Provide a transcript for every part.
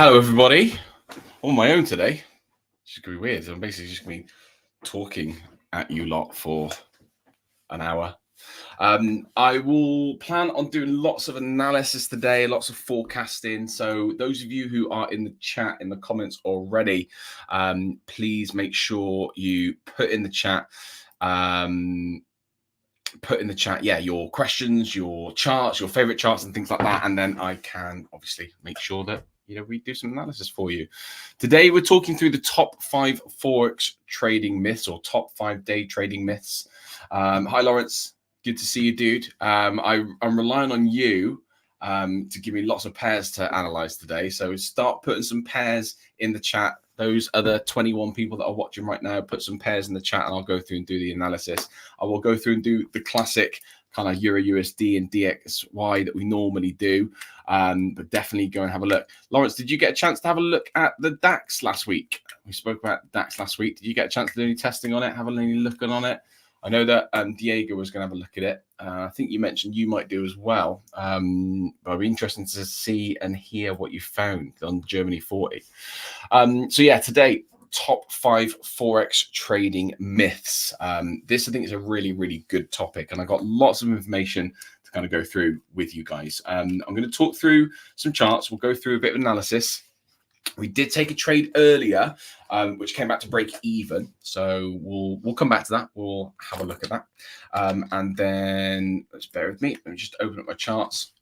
Hello, everybody. On my own today. It's going to be weird. I'm basically just going to be talking at you lot for an hour. I will plan on doing lots of analysis today, lots of forecasting. So those of you who are in the chat, in the comments already, please make sure you put in the chat, your questions, your charts, your favorite charts and things like that. And then I can obviously make sure that we do some analysis for you. Today, we're talking through the top 5 Forex trading myths or top 5 day trading myths. Hi, Lawrence. Good to see you, dude. I'm relying on you to give me lots of pairs to analyze today. So start putting some pairs in the chat. Those other 21 people that are watching right now, put some pairs in the chat and I'll go through and do the analysis. I will go through and do the classic kind of Euro USD and DXY that we normally do, but definitely go and have a look. Lawrence, did you get a chance to have a look at the DAX last week? We spoke about DAX last week. Did you get a chance to do any testing on it, have any looking on it? I know that Diego was going to have a look at it. I think you mentioned you might do as well. But it'd be interesting to see and hear what you found on Germany 40. So yeah, today, top 5 Forex trading myths. This, I think, is a really, really good topic. And I got lots of information to kind of go through with you guys. I'm going to talk through some charts. We'll go through a bit of analysis. We did take a trade earlier, which came back to break even. So we'll come back to that. We'll have a look at that. And then, let's bear with me. Let me just open up my charts.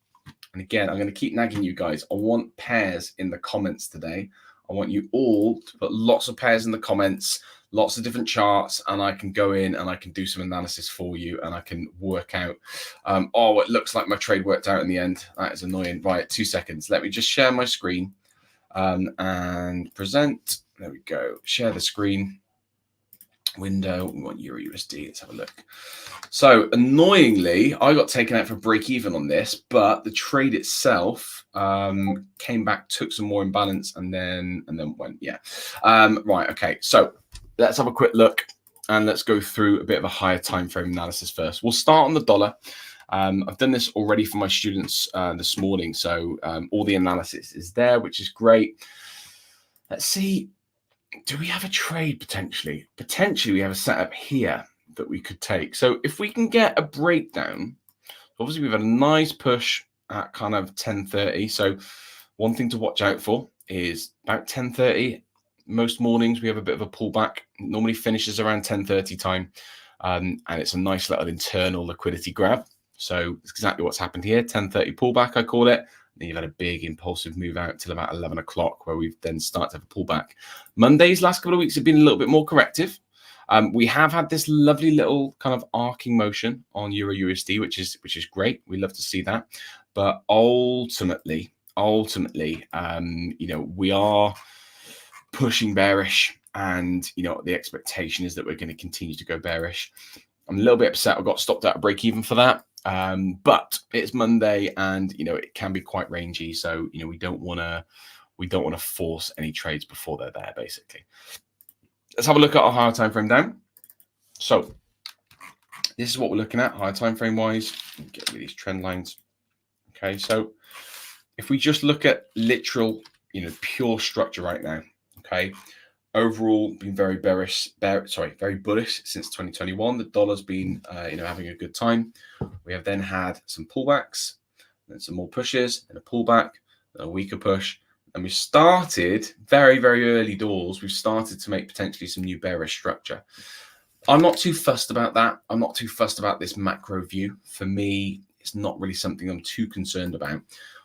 And again, I'm going to keep nagging you guys. I want pairs in the comments today. I want you all to put lots of pairs in the comments, lots of different charts, and I can go in and I can do some analysis for you and I can work out. Oh, it looks like my trade worked out in the end. That is annoying. Right, 2 seconds. Let me just share my screen and present. There we go. Share the screen window. We want Euro USD. Let's have a look. So annoyingly, I got taken out for break even on this, but the trade itself came back, took some more imbalance, and then went. Yeah. Right. Okay. So let's have a quick look and let's go through a bit of a higher time frame analysis first. We'll start on the dollar. I've done this already for my students this morning, so all the analysis is there, which is great. Let's see. Do we have a trade potentially? Potentially, we have a setup here that we could take. So if we can get a breakdown, obviously we've had a nice push at kind of 10:30. So one thing to watch out for is about 10:30. Most mornings we have a bit of a pullback. It normally finishes around 10:30 time, and it's a nice little internal liquidity grab. So it's exactly what's happened here. 10:30 pullback, I call it. Then you've had a big impulsive move out till about 11 o'clock where we've then started to have a pullback. Mondays, last couple of weeks have been a little bit more corrective. We have had this lovely little kind of arcing motion on Euro USD, which is great. We love to see that. But ultimately, we are pushing bearish, and the expectation is that we're going to continue to go bearish. I'm a little bit upset I got stopped at a break even for that. But it's Monday and it can be quite rangy, so we don't want to force any trades before they're there. Basically, let's have a look at our higher time frame down. So this is what we're looking at higher time frame wise. Get rid of these trend lines. Okay, so if we just look at literal pure structure right now, okay, overall been very very bullish since 2021. The dollar's been having a good time. We have then had some pullbacks, then some more pushes, and a pullback, and a weaker push. And we started very, very early doors. We've started to make potentially some new bearish structure. I'm not too fussed about that. I'm not too fussed about this macro view. For me, it's not really something I'm too concerned about.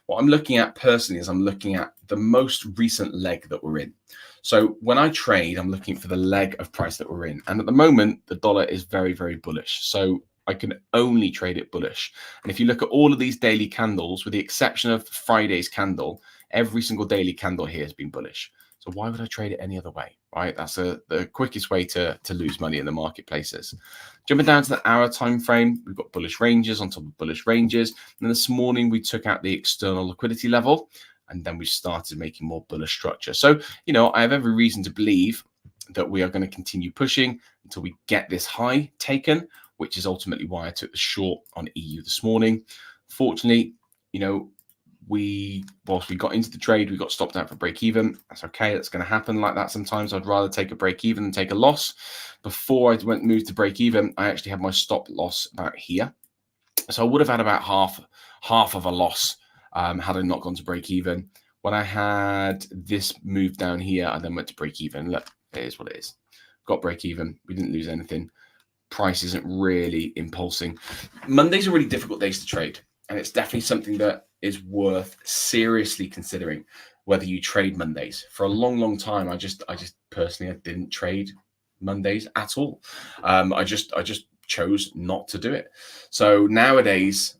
What I'm looking at personally is I'm looking at the most recent leg that we're in. So when I trade, I'm looking for the leg of price that we're in. And at the moment, the dollar is very, very bullish. So I can only trade it bullish. And if you look at all of these daily candles, with the exception of Friday's candle, every single daily candle here has been bullish. So why would I trade it any other way, right? That's the quickest way to lose money in the marketplaces. Jumping down to the hour time frame, we've got bullish ranges on top of bullish ranges. And this morning, we took out the external liquidity level, and then we started making more bullish structure. So, I have every reason to believe that we are going to continue pushing until we get this high taken, which is ultimately why I took the short on EU this morning. Fortunately, whilst we got into the trade, we got stopped out for break even. That's okay. That's going to happen like that sometimes. I'd rather take a break even than take a loss. Before I moved to break even, I actually had my stop loss about here. So I would have had about half of a loss had I not gone to break even. When I had this move down here, I then went to break even. Look, it is what it is. Got break even. We didn't lose anything. Price isn't really impulsing. Mondays are really difficult days to trade, and it's definitely something that is worth seriously considering whether you trade Mondays. For a long time, I just personally I didn't trade Mondays at all. I just chose not to do it. So nowadays,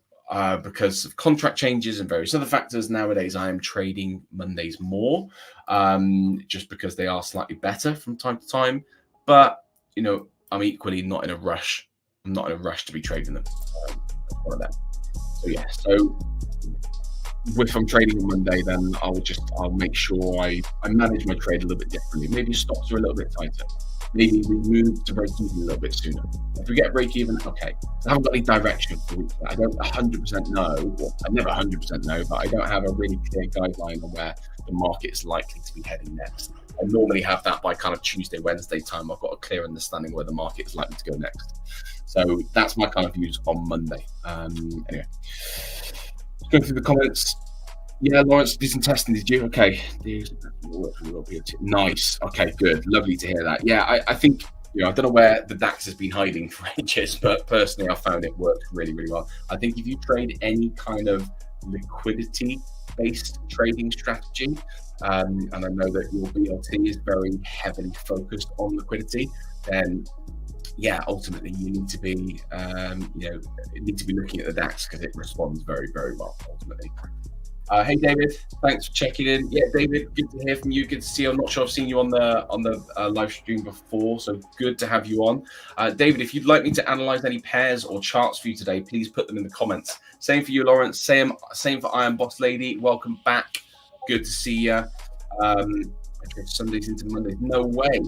because of contract changes and various other factors, nowadays I am trading Mondays more, just because they are slightly better from time to time. But you know, I'm equally not in a rush. I'm not in a rush to be trading them. One of them. So yeah. So if I'm trading on Monday, then I'll make sure I manage my trade a little bit differently. Maybe stops are a little bit tighter. Maybe we move to break even a little bit sooner. If we get break even, okay. I haven't got any direction for it. I don't 100% know. Well, I never 100% know, but I don't have a really clear guideline on where the market is likely to be heading next. I normally have that by kind of Tuesday, Wednesday time. I've got a clear understanding where the market is likely to go next. So that's my kind of views on Monday. Anyway, let's go through the comments. Yeah, Lawrence, did some testing, did you? Okay. Nice. Okay, good. Lovely to hear that. Yeah, I think, you know, I don't know where the DAX has been hiding for ages, but personally, I found it worked really, really well. I think if you trade any kind of liquidity-based trading strategy, and I know that your BLT is very heavily focused on liquidity, then yeah, ultimately you need to be, you need to be looking at the DAX because it responds very, very well ultimately. Hey David, thanks for checking in. Yeah, David, good to hear from you. Good to see you. I'm not sure I've seen you on the live stream before, so good to have you on. David, if you'd like me to analyze any pairs or charts for you today, please put them in the comments. Same for you, Lawrence. Same for Iron Boss Lady. Welcome back. Good to see you. Okay, Sundays into Mondays. No way.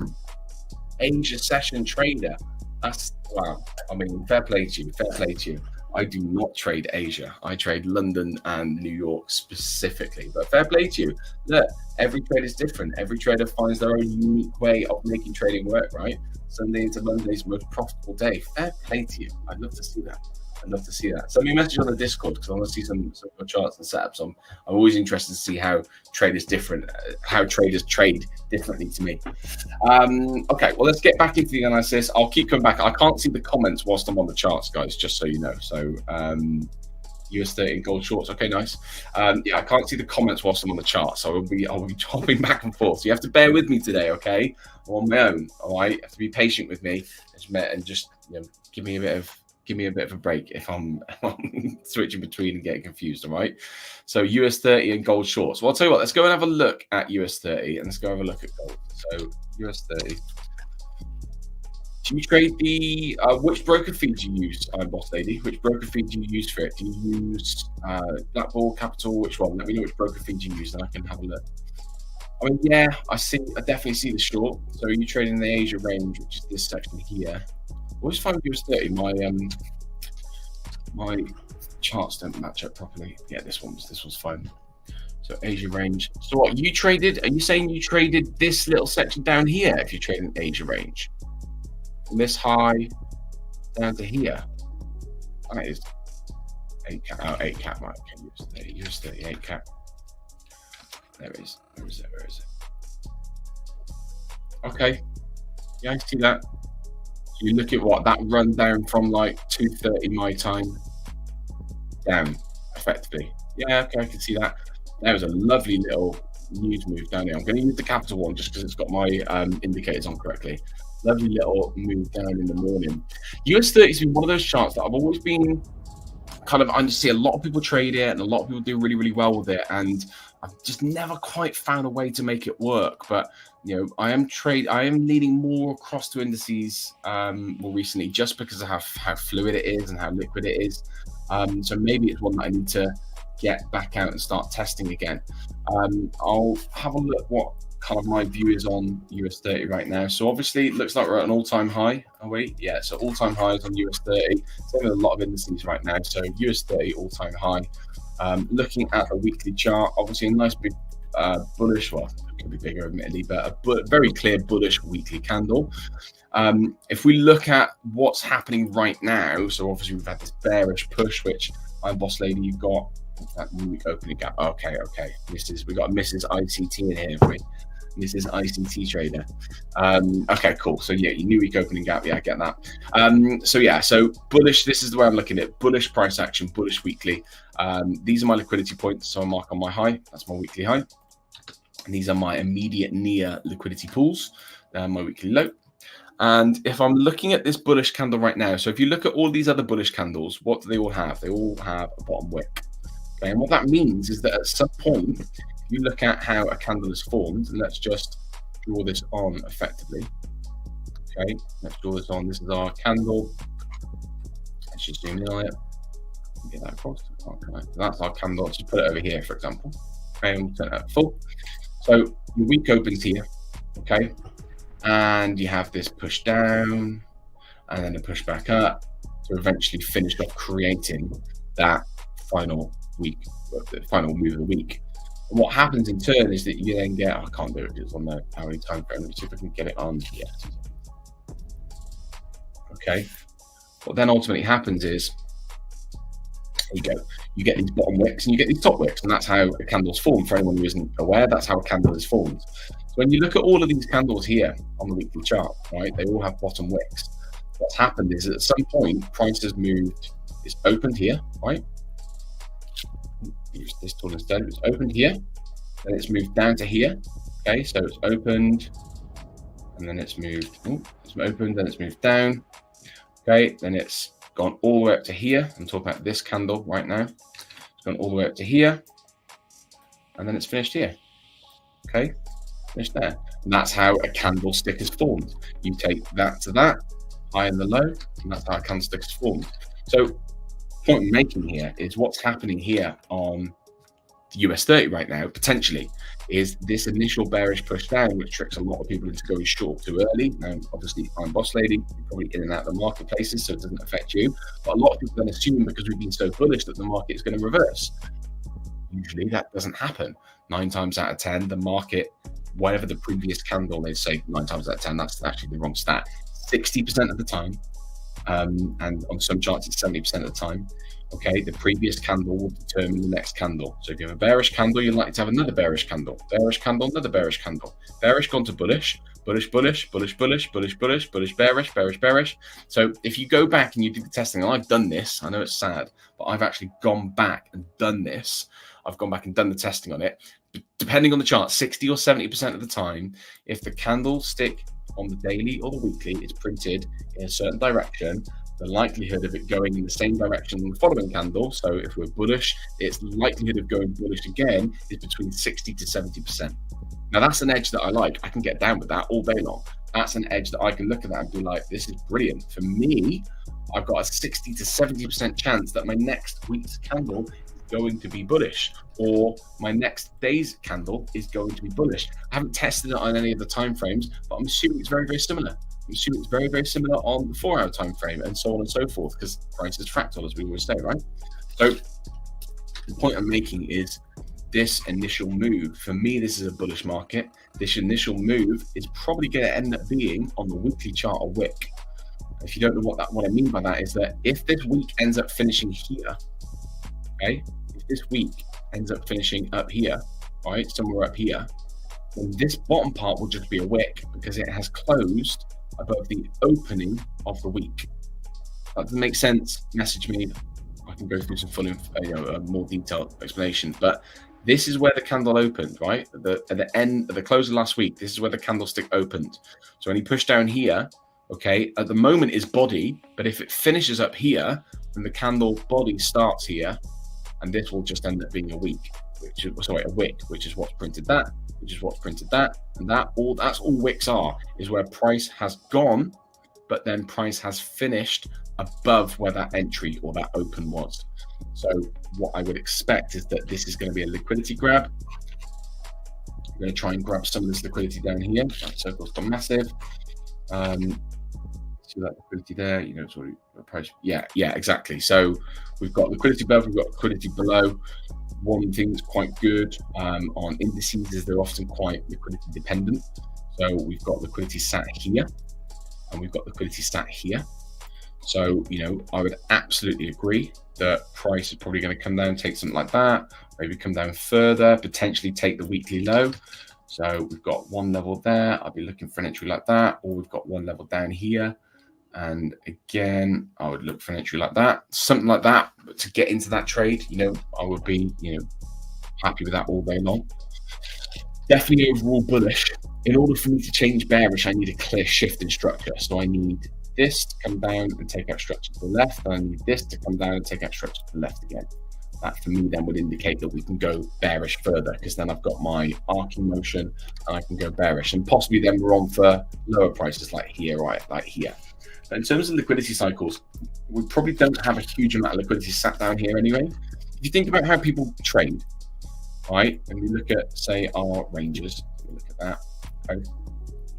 Asia session trader. That's wow. I mean, fair play to you. Fair play to you. I do not trade Asia. I trade London and New York specifically. But fair play to you. Look, every trade is different. Every trader finds their own unique way of making trading work, right? Sunday into Monday's most profitable day. Fair play to you. I'd love to see that. I'd love to see that. Send me a message on the Discord because I want to see some charts and setups. I'm always interested to see how traders trade differently to me. Okay, well, let's get back into the analysis. I'll keep coming back. I can't see the comments whilst I'm on the charts, guys, just so you know. So US 30 gold shorts. Okay, nice. Yeah, I can't see the comments whilst I'm on the chart, so I'll be hopping back and forth. So you have to bear with me today, okay? I'm on my own, all right? You have to be patient with me and just give me a bit of a break if I'm switching between and getting confused, all right? So US 30 and gold shorts. Well, I'll tell you what, let's go and have a look at US 30 and let's go have a look at gold. So US 30. Do you trade the, which broker feed do you use, Boss Lady? Which broker feed do you use for it? Do you use Blackball, Capital, which one? Let me know which broker feed you use and I can have a look. I mean, yeah, I definitely see the short. So you trade in the Asia range, which is this section here. I always find US 30, my charts don't match up properly. Yeah, this one's fine. So Asia range. So what, are you saying you traded this little section down here if you're trading Asia range? From this high down to here? That is 8 cap. Oh, 8 cap, right, okay, US 30, 8 cap. There it is. Where is it? Okay. Yeah, I see that. You look at what that run down from like 2:30 my time down effectively. Yeah, okay, I can see that. There was a lovely little news move down here. I'm going to use the Capital one just because it's got my indicators on correctly. Lovely little move down in the morning. US 30 has been one of those charts that I've always been I see a lot of people trade it and a lot of people do really, really well with it. And I've just never quite found a way to make it work. But, I am leaning more across to indices more recently just because of how fluid it is and how liquid it is. So maybe it's one that I need to get back out and start testing again. I'll have a look what kind of my view is on US 30 right now. So obviously it looks like we're at an all-time high. Oh wait, yeah, so all-time highs on US 30. Same with a lot of indices right now. So US 30 all-time high. Looking at the weekly chart, obviously a nice big bullish, well, it could be bigger admittedly, but a very clear bullish weekly candle. If we look at what's happening right now, so obviously we've had this bearish push, which I'm boss lady, you've got that new week opening gap. Okay. We got Mrs. ICT in here, haven't we? Mrs. ICT trader. Okay, cool. So yeah, your new week opening gap. Yeah, I get that. So bullish. This is the way I'm looking at it. Bullish price action, bullish weekly. These are my liquidity points. So I mark on my high. That's my weekly high. And these are my immediate near liquidity pools. My weekly low. And if I'm looking at this bullish candle right now, so if you look at all these other bullish candles, what do they all have? They all have a bottom wick. Okay, and what that means is that at some point, if you look at how a candle is formed, and let's just draw this on effectively. Okay, let's draw this on. This is our candle. Let's just zoom in on it. Get that across. Okay, so that's our candle. Let's just put it over here, for example. Okay, and we'll turn it up full. So your week opens here. Okay, and you have this push down, and then a push back up to eventually finish off creating that final week, the final move of the week. And what happens in turn is that you then get, I can't do it because it's on the hourly time frame. Let me see if I can get it on here. Okay. What then ultimately happens is, you get these bottom wicks and you get these top wicks, and that's how a candle's formed. For anyone who isn't aware, that's how a candle is formed. So when you look at all of these candles here on the weekly chart, right, they all have bottom wicks. What's happened is at some point, price has moved, it's opened here, right? Use this tool instead. It's opened here, then it's moved down to here. Okay, so it's opened, and then it's moved. It's opened, then it's moved down. Okay, then it's gone all the way up to here. I'm talking about this candle right now. It's gone all the way up to here, and then it's finished here. Okay, finished there. And that's how a candlestick is formed. You take that to that, high and the low, and that's how a candlestick is formed. So point I'm making here is what's happening here on the US 30 right now, potentially, is this initial bearish push down, which tricks a lot of people into going short too early. Now, obviously, I'm boss lady, you're probably in and out of the marketplaces, so it doesn't affect you. But a lot of people then assume because we've been so bullish that the market is going to reverse. Usually that doesn't happen. 9 times out of 10, the market, whatever the previous candle, they say 9 times out of 10, that's actually the wrong stat. 60% of the time, and on some charts it's 70% of the time, okay, the previous candle will determine the next candle. So if you have a bearish candle, you're likely to have another bearish candle, another bearish candle, bearish gone to bullish, bullish, bullish, bullish, bullish, bullish, bullish, bullish, bearish, bearish, bearish. So if you go back and you do the testing, and I've done this, I know it's sad, but I've actually gone back and done this. I've gone back and done the testing on it. Depending on the chart, 60 or 70% of the time, if the candlestick on the daily or the weekly is printed in a certain direction, the likelihood of it going in the same direction in the following candle, so if we're bullish, its likelihood of going bullish again is between 60 to 70%. Now that's an edge that I like. I can get down with that all day long. That's an edge that I can look at that and be like, this is brilliant. For me, I've got a 60 to 70% chance that my next week's candle going to be bullish, or my next day's candle is going to be bullish. I haven't tested it on any of the time frames, but I'm assuming it's very, very similar. I'm assuming it's very, very similar on the 4-hour time frame, and so on and so forth, because price is fractal, as we always say, right? So the point I'm making is this initial move, for me, this is a bullish market. This initial move is probably going to end up being on the weekly chart a wick. If you don't know what I mean by that, is that if this week ends up finishing here, okay, if this week ends up finishing up here, right, somewhere up here, then this bottom part will just be a wick because it has closed above the opening of the week. That doesn't make sense. Message me. I can go through some full, more detailed explanation. But this is where the candle opened, right? At the close of last week, this is where the candlestick opened. So when you push down here, okay, at the moment is body, but if it finishes up here, then the candle body starts here, and this will just end up being a wick, which is what's printed that, which is what's printed that, and that's all wicks are, is where price has gone, but then price has finished above where that entry or that open was. So what I would expect is that this is going to be a liquidity grab. I'm going to try and grab some of this liquidity down here. That circle's gone massive. See that liquidity there, you know, it's already approached. Yeah, exactly. So we've got liquidity above, we've got liquidity below. One thing that's quite good on indices is they're often quite liquidity dependent. So we've got liquidity sat here and we've got liquidity sat here. So, you know, I would absolutely agree that price is probably going to come down, take something like that, maybe come down further, potentially take the weekly low. So we've got one level there. I'll be looking for an entry like that, or we've got one level down here. And again, I would look for an entry like that, something like that, but to get into that trade, you know, I would be, you know, happy with that all day long. Definitely overall bullish. In order for me to change bearish, I need a clear shift in structure. So I need this to come down and take out structure to the left. And I need this to come down and take out structure to the left again. That for me then would indicate that we can go bearish further, because then I've got my arcing motion and I can go bearish. And possibly then we're on for lower prices like here, right, like here. But in terms of liquidity cycles, we probably don't have a huge amount of liquidity sat down here anyway. If you think about how people trade, right, and we look at, say, our ranges, look at that, okay.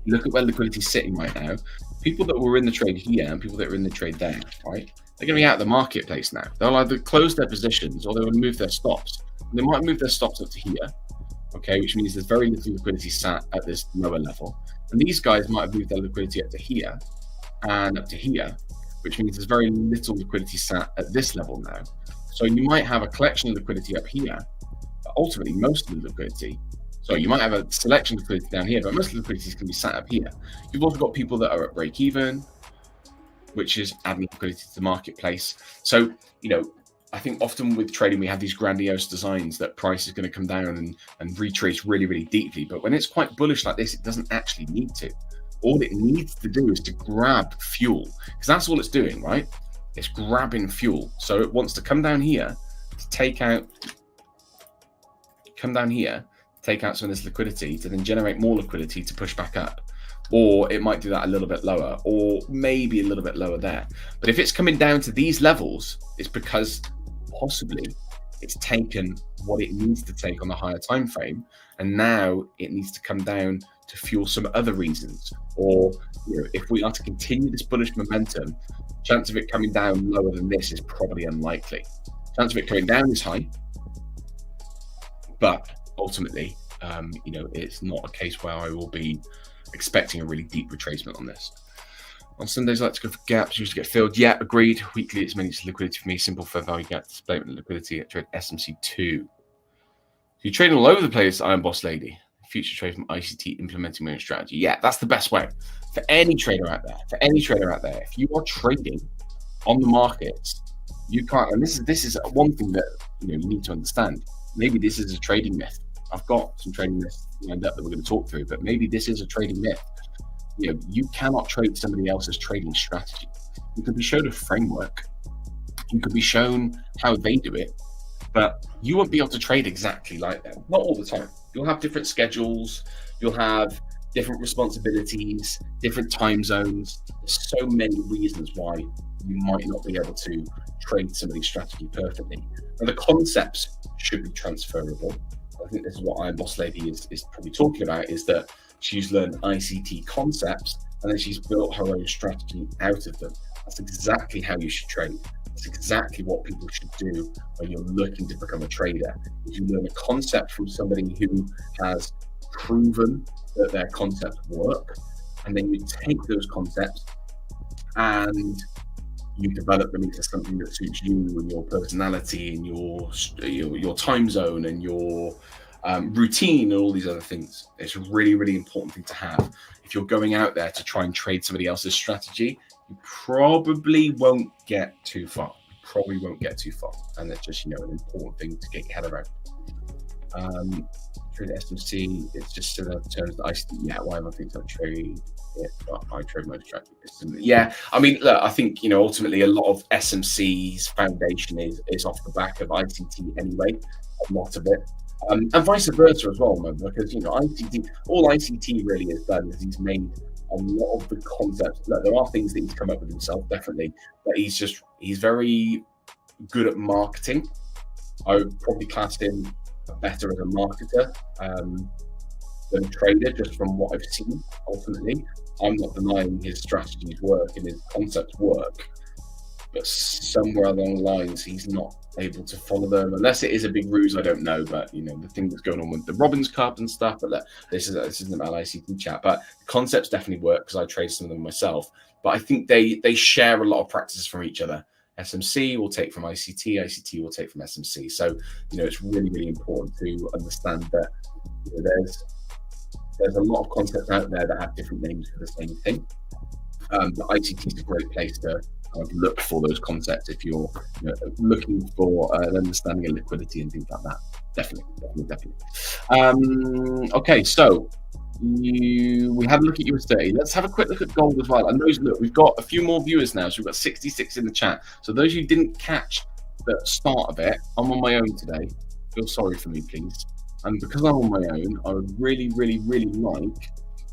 Look at where liquidity is sitting right now. People that were in the trade here and people that are in the trade there, right, they're going to be out of the marketplace now. They'll either close their positions or they will move their stops. And they might move their stops up to here, okay, which means there's very little liquidity sat at this lower level. And these guys might have moved their liquidity up to here and up to here, which means there's very little liquidity sat at this level now. So you might have a collection of liquidity up here, but ultimately most of the liquidity, so you might have a selection of liquidity down here, but most of the liquidity is going to be sat up here. You've also got people that are at break even, which is adding liquidity to the marketplace. So, you know, I think often with trading, we have these grandiose designs that price is going to come down and retrace really, really deeply. But when it's quite bullish like this, it doesn't actually need to. All it needs to do is to grab fuel, because that's all it's doing, right? It's grabbing fuel. So it wants to come down here to take out, some of this liquidity to then generate more liquidity to push back up. Or it might do that a little bit lower, or maybe a little bit lower there. But if it's coming down to these levels, it's because possibly it's taken what it needs to take on the higher time frame, and now it needs to come down to fuel some other reasons. Or, you know, if we are to continue this bullish momentum, chance of it coming down lower than this is probably unlikely. Chance of it coming down is high, but ultimately, you know, it's not a case where I will be expecting a really deep retracement on this. On Sundays, I like to go for gaps, used to get filled. Yeah, agreed. Weekly, it's mainly liquidity for me. Simple fair value gap, displacement liquidity at trade SMC2. So you're trading all over the place, Iron Boss Lady. Future trade from ICT implementing my own strategy. Yeah, that's the best way for any trader out there. If you are trading on the markets, you can't. And this is one thing that, you know, you need to understand. Maybe this is a trading myth. I've got some trading myths lined up that we're going to talk through, but maybe this is a trading myth. You know, you cannot trade somebody else's trading strategy. You can be shown a framework, you can be shown how they do it, but you won't be able to trade exactly like them. Not all the time. You'll have different schedules, you'll have different responsibilities, different time zones. There's so many reasons why you might not be able to trade somebody's strategy perfectly. And the concepts should be transferable. I think this is what Iron Boss Lady is probably talking about, is that she's learned ICT concepts and then she's built her own strategy out of them. That's exactly how you should trade. That's exactly what people should do when you're looking to become a trader. Is you learn a concept from somebody who has proven that their concepts work, and then you take those concepts and you develop them into something that suits you and your personality and your time zone and your routine and all these other things. It's a really, really important thing to have. If you're going out there to try and trade somebody else's strategy, you probably won't get too far. And it's just, you know, an important thing to get your head around. Trade SMC, it's just similar terms that I see. Yeah, why am I thinking I trade it? But I trade my strategy. Yeah, I mean, look, I think, you know, ultimately a lot of SMC's foundation is off the back of ICT anyway, a lot of it. And vice versa as well, remember, because, you know, all ICT really has done is he's made a lot of the concepts. Look, there are things that he's come up with himself, definitely, but he's very good at marketing. I would probably class him better as a marketer. long-term trader, just from what I've seen. Ultimately, I'm not denying his strategies work and his concepts work, but somewhere along the lines, he's not able to follow them, unless it is a big ruse. I don't know, but you know, the thing that's going on with the Robbins Cup and stuff. But this isn't about ICT chat, but the concepts definitely work because I trade some of them myself. But I think they share a lot of practices from each other. SMC will take from ICT, ICT will take from SMC. So you know, it's really, really important to understand that you know, there's a lot of concepts out there that have different names for the same thing. The ICT is a great place to look for those concepts if you're looking for an understanding of liquidity and things like that. Definitely. Okay, so we had a look at US30. Let's have a quick look at gold as well. And those, look, we've got a few more viewers now, so we've got 66 in the chat. So those who didn't catch the start of it, I'm on my own today. Feel sorry for me, please. And because I'm on my own, I would really, really, really like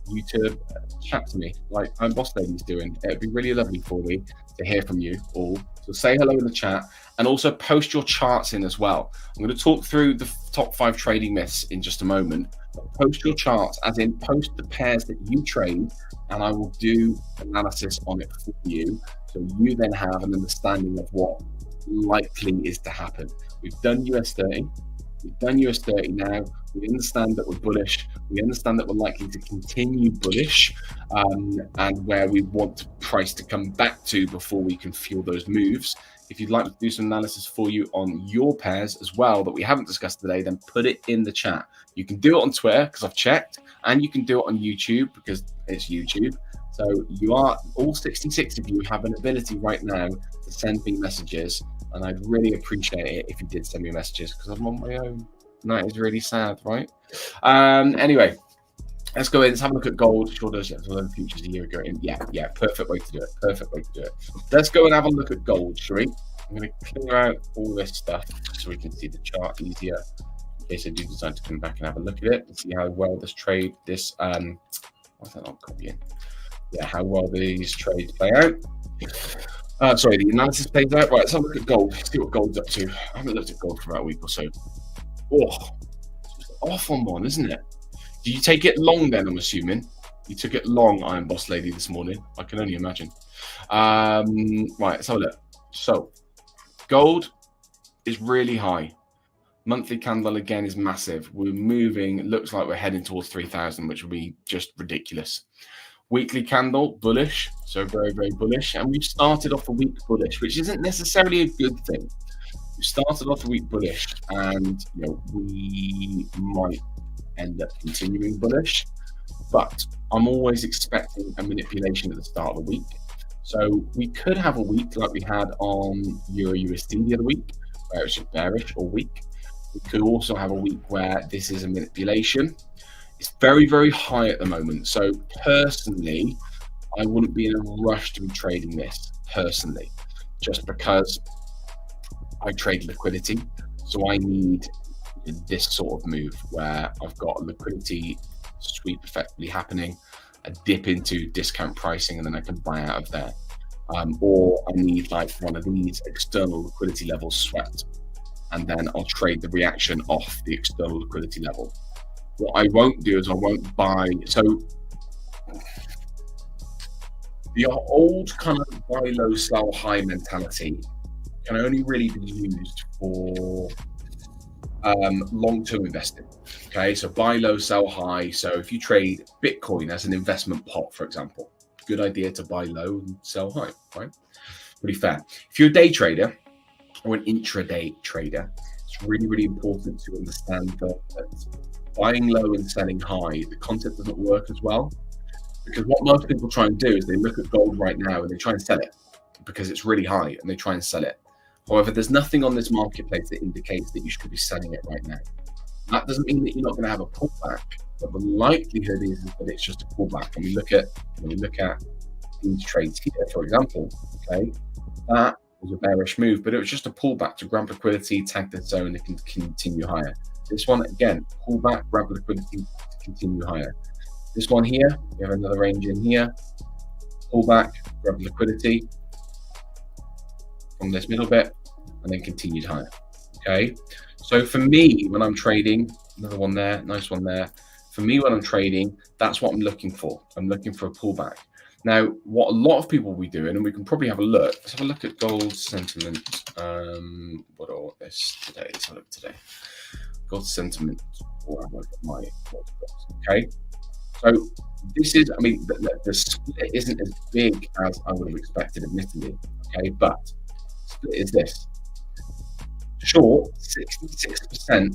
you to chat to me like I'm Boss Lady's doing. It'd be really lovely for me to hear from you all. So say hello in the chat and also post your charts in as well. I'm going to talk through the top 5 trading myths in just a moment. But post your charts, as in post the pairs that you trade, and I will do analysis on it for you. So you then have an understanding of what likely is to happen. We've done US30. We've done US30 now. We understand that we're bullish. We understand that we're likely to continue bullish, and where we want the price to come back to before we can fuel those moves. If you'd like to do some analysis for you on your pairs as well that we haven't discussed today, then put it in the chat. You can do it on Twitter because I've checked, and you can do it on YouTube because it's YouTube. So you are, all 66 of you have an ability right now to send me messages, and I'd really appreciate it if you did send me messages because I'm on my own. And that is really sad, right? Anyway, let's go in. Let's have a look at gold. Sure does. Yeah, learn futures a year ago. Yeah, perfect way to do it. Let's go and have a look at gold, shall we? I'm going to clear out all this stuff so we can see the chart easier in case I do decide to come back and have a look at it and see how well this trade, what's that not copying? Yeah, how well these trades play out. Sorry, the analysis plays out. Right, let's have a look at gold. See what gold's up to. I haven't looked at gold for about a week or so. Oh, it's off on one, isn't it? Did you take it long then, I'm assuming? You took it long, Iron Boss Lady, this morning. I can only imagine. Right, let's have a look. So, gold is really high. Monthly candle, again, is massive. We're moving. It looks like we're heading towards 3,000, which will be just ridiculous. Weekly candle, bullish. So, very, very bullish. And we've started off the week bullish, which isn't necessarily a good thing. We started off the week bullish, and we might end up continuing bullish, but I'm always expecting a manipulation at the start of the week. So we could have a week like we had on Euro USD the other week, where it's just bearish all week. We could also have a week where this is a manipulation. It's very, very high at the moment. So personally, I wouldn't be in a rush to be trading this personally, just because I trade liquidity. So I need this sort of move where I've got a liquidity sweep effectively happening, a dip into discount pricing, and then I can buy out of there. Or I need like one of these external liquidity levels swept, and then I'll trade the reaction off the external liquidity level. What I won't do is I won't buy. So the old kind of buy low, sell high mentality can only really be used for long-term investing. Okay, so buy low, sell high. So if you trade Bitcoin as an investment pot, for example, good idea to buy low and sell high, right? Pretty fair. If you're a day trader or an intraday trader, it's really, really important to understand that buying low and selling high, the concept doesn't work as well. Because what most people try and do is they look at gold right now and they try and sell it because it's really high, and they try and sell it. However, there's nothing on this marketplace that indicates that you should be selling it right now. That doesn't mean that you're not going to have a pullback, but the likelihood is that it's just a pullback. And we look at these trades here, for example. Okay, that was a bearish move, but it was just a pullback to grab liquidity, tag the zone, and can continue higher. This one again, pullback, grab liquidity to continue higher. This one here, we have another range in here, pullback, grab liquidity from this middle bit, and then continued higher. Okay, so for me, when I'm trading, another one there, nice one there. For me, when I'm trading, that's what I'm looking for. I'm looking for a pullback. Now, what a lot of people will be doing, and we can probably have a look. Let's have a look at gold sentiment. What are this today? Let's have a look today. Gold sentiment. Or have a look at my box. Okay. So this is, I mean, the split isn't as big as I would have expected, admittedly. Okay, but the split is this. Short, 66%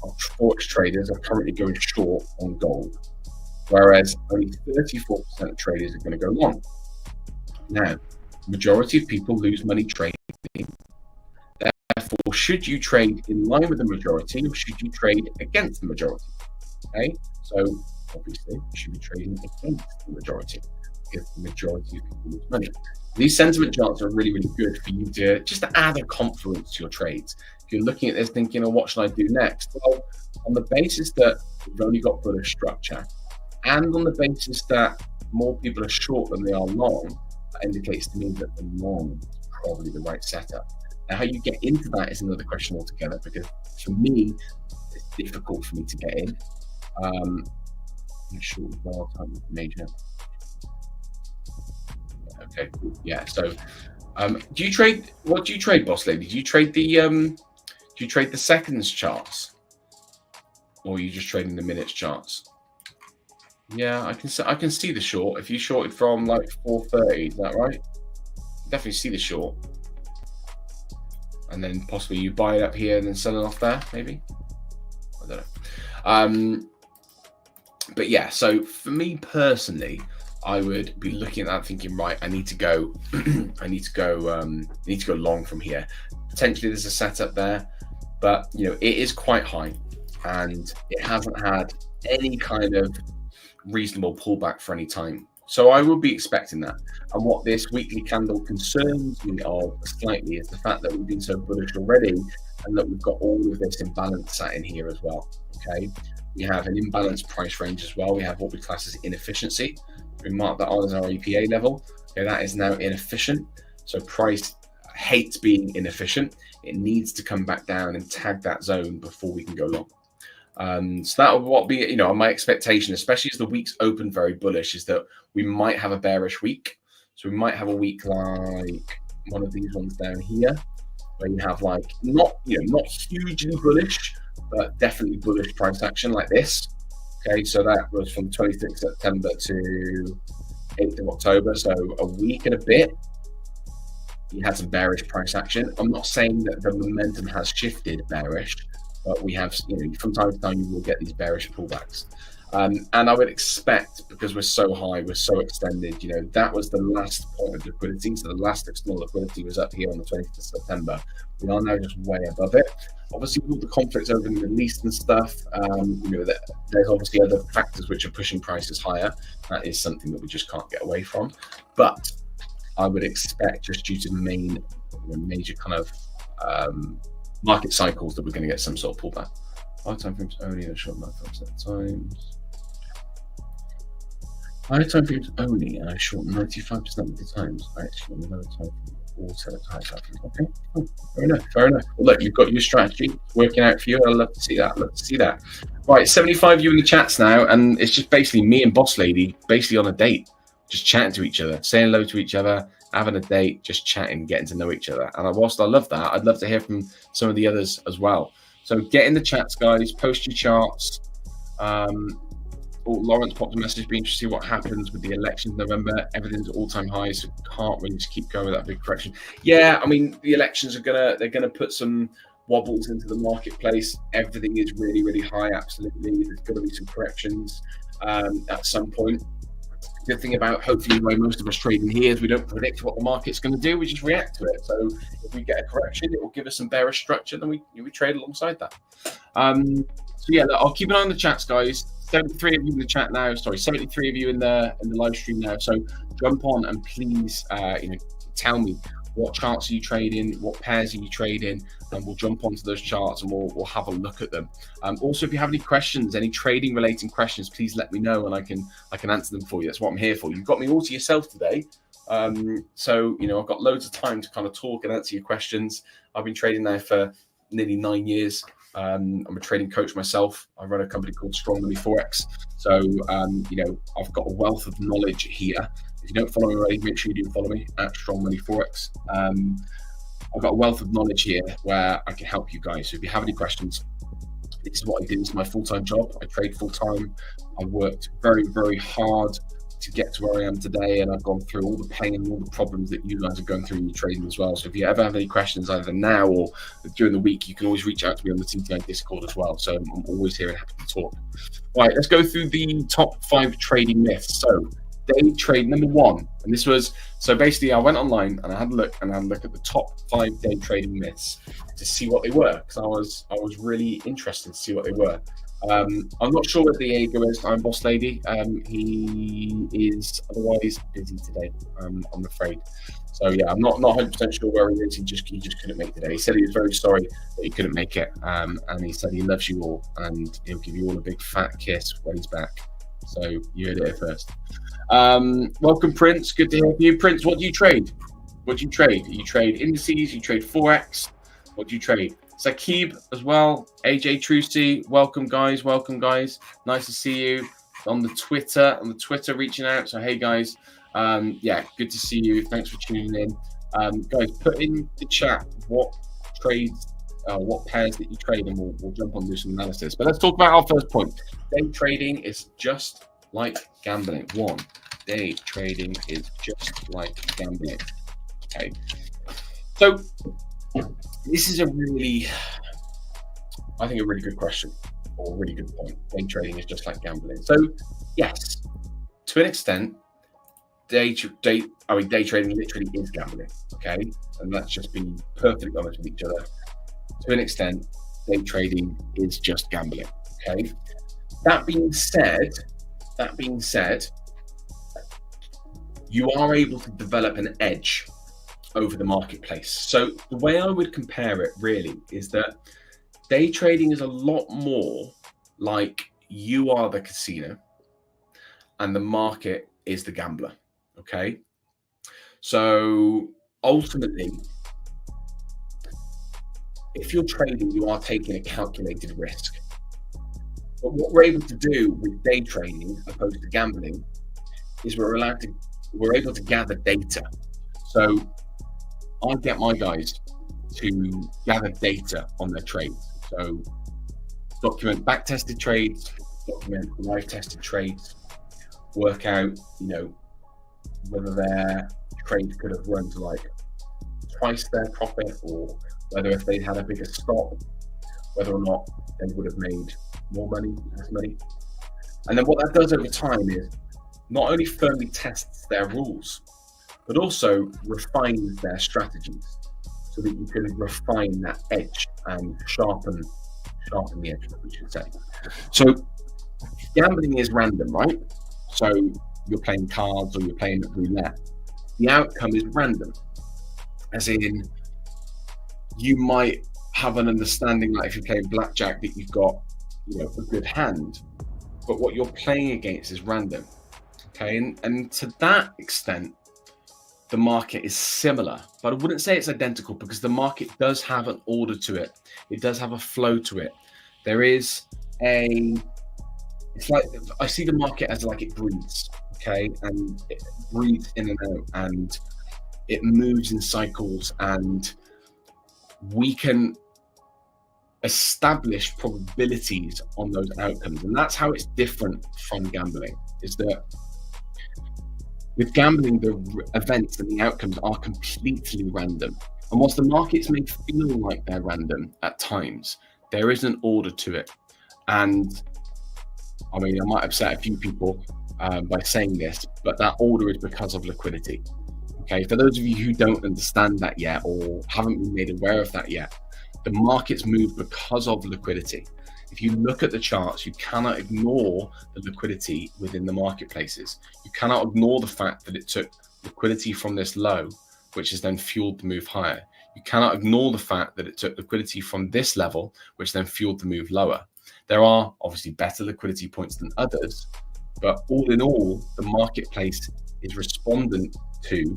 of Forex traders are currently going short on gold, whereas only 34% of traders are going to go long. Now, the majority of people lose money trading. Therefore, should you trade in line with the majority, or should you trade against the majority? Okay, so obviously you should be trading against the majority because the majority of people lose money. These sentiment charts are really, really good for you to just to add a confluence to your trades. If you're looking at this thinking, oh, what should I do next? Well, on the basis that we've only got bullish structure, and on the basis that more people are short than they are long, that indicates to me that the long is probably the right setup. Now, how you get into that is another question altogether, because for me, it's difficult for me to get in. Short bar type major. Okay, cool. Yeah. So, do you trade? What do you trade, boss lady? Do you trade the seconds charts, or are you just trading the minutes charts? Yeah, I can see the short. If you shorted from like 430, is that right? Definitely see the short, and then possibly you buy it up here and then sell it off there, maybe. I don't know. But yeah, so for me personally, I would be looking at that thinking, right, I need to go I need to go long from here. Potentially there's a setup there, but you know, it is quite high and it hasn't had any kind of reasonable pullback for any time. So I would be expecting that. And what this weekly candle concerns me of slightly is the fact that we've been so bullish already and that we've got all of this imbalance sat in here as well. Okay. We have an imbalanced price range as well. We have what we class as inefficiency. We mark that on as our EPA level. Okay, that is now inefficient. So price hates being inefficient. It needs to come back down and tag that zone before we can go long. So that would what be, my expectation, especially as the weeks open very bullish, is that we might have a bearish week. So we might have a week like one of these ones down here, where you have like not hugely bullish, but definitely bullish price action like this. Okay, so that was from 26th September to 8th of October, so a week and a bit. You had some bearish price action. I'm not saying that the momentum has shifted bearish, but we have, from time to time you will get these bearish pullbacks. And I would expect, because we're so high, we're so extended, that was the last point of liquidity. So the last external liquidity was up here on the 20th of September. We are now just way above it. Obviously, with all the conflicts over in the Middle East and stuff, there's obviously other factors which are pushing prices higher. That is something that we just can't get away from. But I would expect, just due to major kind of market cycles, that we're going to get some sort of pullback. High time frames only, and short 95% of times. High time frames only, and I short 95% of the times. Actually, another time frame. Also high time frames. Okay, fair enough. Well, look, you've got your strategy working out for you. I'd love to see that. Right, 75 of you in the chats now, and it's just basically me and Boss Lady basically on a date, just chatting to each other, saying hello to each other, having a date, just chatting, getting to know each other. And whilst I love that, I'd love to hear from some of the others as well. So get in the chats, guys. Post your charts. Lawrence popped a message, be interested to see what happens with the elections in November. Everything's at all-time highs, so can't really just keep going with that big correction. Yeah, I mean, the elections they're gonna put some wobbles into the marketplace. Everything is really, really high. Absolutely, there's going to be some corrections at some point. The good thing about hopefully the way most of us trading here is we don't predict what the market's going to do. We just react to it. So if we get a correction, it will give us some bearish structure. Then we trade alongside that. So yeah, look, I'll keep an eye on the chats, guys. 73 of you in the chat now. Sorry, 73 of you in the live stream now. So jump on and please, tell me what charts are you trading, what pairs are you trading, and we'll jump onto those charts and we'll have a look at them. Also, if you have any questions, any trading relating questions, please let me know and I can answer them for you. That's what I'm here for. You've got me all to yourself today. So I've got loads of time to kind of talk and answer your questions. I've been trading now for nearly 9 years. I'm a trading coach myself. I run a company called Strong Money Forex. So, you know, I've got a wealth of knowledge here. If you don't follow me already, make sure you do follow me at Strong Money Forex. I've got a wealth of knowledge here where I can help you guys. So if you have any questions, this is what I do. This is my full-time job. I trade full-time. I worked very, very hard to get to where I am today, and I've gone through all the pain and all the problems that you guys are going through in your trading as well. So if you ever have any questions, either now or during the week, you can always reach out to me on the TTI Discord as well. So I'm always here and happy to talk. All right, let's go through the top 5 trading myths. So day trade number 1, and this was, so basically I went online and I had a look at the top 5 day trading myths to see what they were, because I was really interested to see what they were. I'm not sure where Diego is. I'm boss lady. He is otherwise busy today, I'm afraid. So yeah, I'm not 100% sure where he is. He just couldn't make today. He said he was very sorry that he couldn't make it, and he said he loves you all and he'll give you all a big fat kiss when he's back. So you heard it here first. Welcome, Prince. Good to hear from you, Prince. What do you trade? You trade indices? You trade Forex? What do you trade? Sakib as well. AJ Trucy, welcome guys. Nice to see you on the Twitter reaching out. So hey guys, yeah, good to see you. Thanks for tuning in. Guys, put in the chat what trades, what pairs that you trade, and we'll jump on and do some analysis. But let's talk about our first point. Day trading is just like gambling. Day trading is just like gambling. Okay, so this is a really good question, or a really good point. Day trading is just like gambling. So yes, to an extent, day trading literally is gambling. Okay, and let's just be perfectly honest with each other. To an extent, day trading is just gambling. Okay. That being said, you are able to develop an edge over the marketplace. So the way I would compare it really is that day trading is a lot more like you are the casino and the market is the gambler. Okay. So ultimately, if you're trading, you are taking a calculated risk. But what we're able to do with day trading, opposed to gambling, is we're able to gather data. So I get my guys to gather data on their trades. So document back-tested trades, document live-tested trades, work out, you know, whether their trade could have run to like twice their profit, or whether if they had a bigger stop, whether or not they would have made more money, less money. And then what that does over time is not only firmly tests their rules, but also refines their strategies so that you can refine that edge and sharpen the edge, we should say. So gambling is random, right? So you're playing cards or you're playing roulette. The outcome is random, as in you might have an understanding that if you're playing blackjack that you've got, you know, a good hand, but what you're playing against is random. Okay, and to that extent, the market is similar, but I wouldn't say it's identical, because the market does have an order to it. It does have a flow to it. There is it's like, I see the market as like it breathes, okay? And it breathes in and out, and it moves in cycles, and we can establish probabilities on those outcomes. And that's how it's different from gambling, is that with gambling, the events and the outcomes are completely random. And whilst the markets may feel like they're random at times, there is an order to it. And I mean, I might upset a few people by saying this, but that order is because of liquidity. Okay, for those of you who don't understand that yet, or haven't been made aware of that yet, the markets move because of liquidity. If you look at the charts, you cannot ignore the liquidity within the marketplaces. You cannot ignore the fact that it took liquidity from this low, which has then fueled the move higher. You cannot ignore the fact that it took liquidity from this level, which then fueled the move lower. There are obviously better liquidity points than others, but all in all, the marketplace is responds to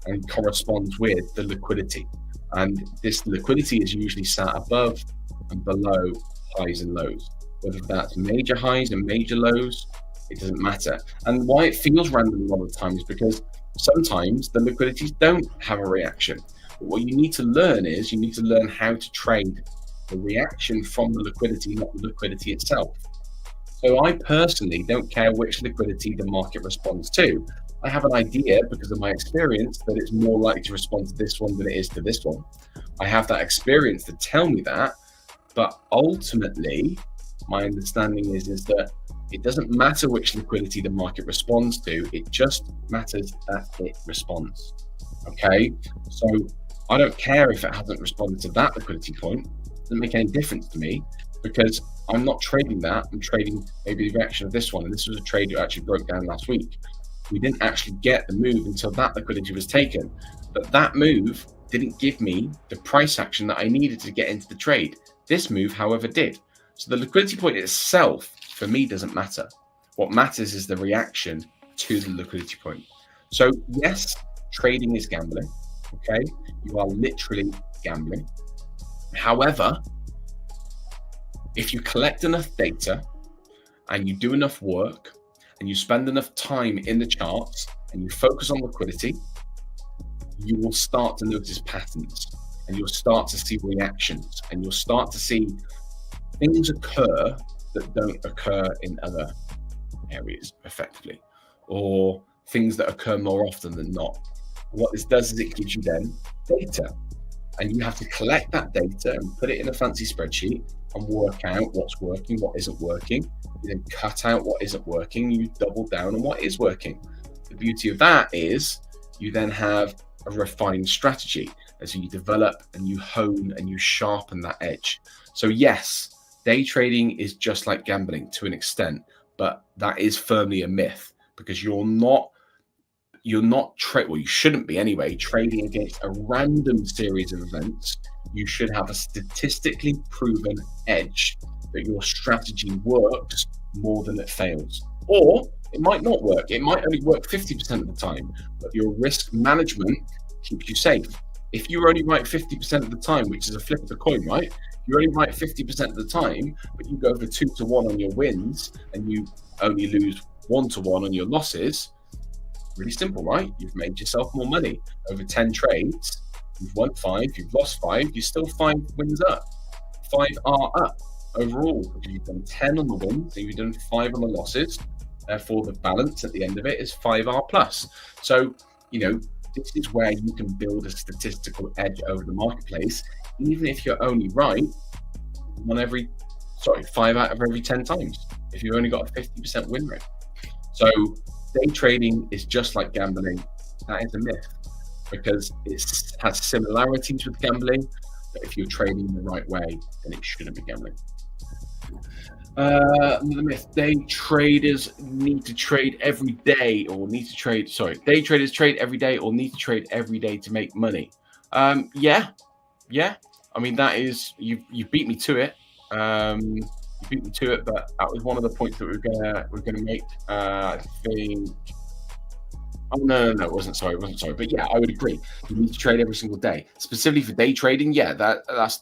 and corresponds with the liquidity. And this liquidity is usually sat above and below highs and lows. Whether that's major highs and major lows, it doesn't matter. And why it feels random a lot of the time is because sometimes the liquidities don't have a reaction. But what you need to learn is you need to learn how to trade the reaction from the liquidity, not the liquidity itself. So I personally don't care which liquidity the market responds to. I have an idea because of my experience that it's more likely to respond to this one than it is to this one. I have that experience to tell me that, but ultimately my understanding is that it doesn't matter which liquidity the market responds to, it just matters that it responds. Okay, so I don't care if it hasn't responded to that liquidity point. It doesn't make any difference to me because I'm not trading that. I'm trading maybe the reaction of this one, and this was a trade that actually broke down last week. We didn't actually get the move until that liquidity was taken, but that move didn't give me the price action that I needed to get into the trade. This move, however, did. So the liquidity point itself, for me, doesn't matter. What matters is the reaction to the liquidity point. So yes, trading is gambling, okay? You are literally gambling. However, if you collect enough data and you do enough work and you spend enough time in the charts and you focus on liquidity, you will start to notice patterns and you'll start to see reactions and you'll start to see things occur that don't occur in other areas effectively, or things that occur more often than not. What this does is it gives you then data, and you have to collect that data and put it in a fancy spreadsheet and work out what's working, what isn't working. You then cut out what isn't working, you double down on what is working. The beauty of that is you then have a refined strategy as you develop and you hone and you sharpen that edge. So yes, day trading is just like gambling to an extent, but that is firmly a myth because you're not well, you shouldn't be anyway, trading against a random series of events. You should have a statistically proven edge that your strategy works more than it fails. Or it might not work. It might only work 50% of the time, but your risk management keeps you safe. If you only right 50% of the time, which is a flip of the coin, right? You only right 50% of the time, but you go for 2-1 on your wins and you only lose 1-1 on your losses. Really simple, right? You've made yourself more money over 10 trades. You've won 5, you've lost 5, you're still 5 wins up. 5 are up overall. You've done 10 on the wins, so you've done 5 on the losses. Therefore, the balance at the end of it is 5R plus. So, this is where you can build a statistical edge over the marketplace, even if you're only right 5 out of every 10 times, if you've only got a 50% win rate. So day trading is just like gambling. That is a myth because it has similarities with gambling, but if you're trading the right way, then it shouldn't be gambling. Another myth: day traders need to trade every day day traders trade every day or need to trade every day to make money. Yeah. I mean, that is, you beat me to it. You beat me to it, but that was one of the points that we're gonna make. I think. Oh no, it wasn't. Sorry. But yeah, I would agree. You need to trade every single day, specifically for day trading. Yeah, that's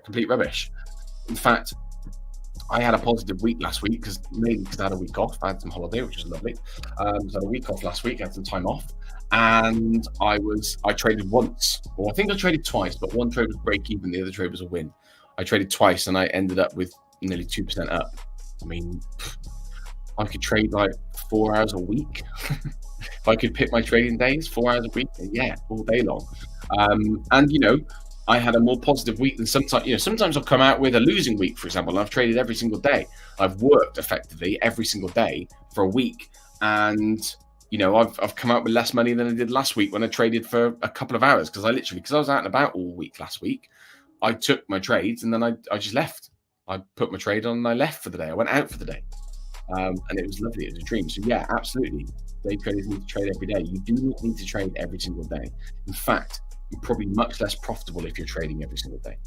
complete rubbish. In fact, I had a positive week last week because I had a week off. I had some holiday, which was lovely. I had a week off last week. I had some time off, and I traded once, or I think I traded twice, but one trade was break even, the other trade was a win. I traded twice, and I ended up with nearly 2% up. I mean, I could trade like 4 hours a week. If I could pick my trading days, 4 hours a week, yeah, all day long. And I had a more positive week than sometimes. Sometimes I'll come out with a losing week, for example, and I've traded every single day. I've worked effectively every single day for a week, and I've come out with less money than I did last week when I traded for a couple of hours because I was out and about all week last week. I took my trades and then I just left. I put my trade on and I left for the day. I went out for the day, and it was lovely. It was a dream. So yeah, absolutely. Day traders need to trade every day. You do not need to trade every single day. In fact, you're probably much less profitable if you're trading every single day.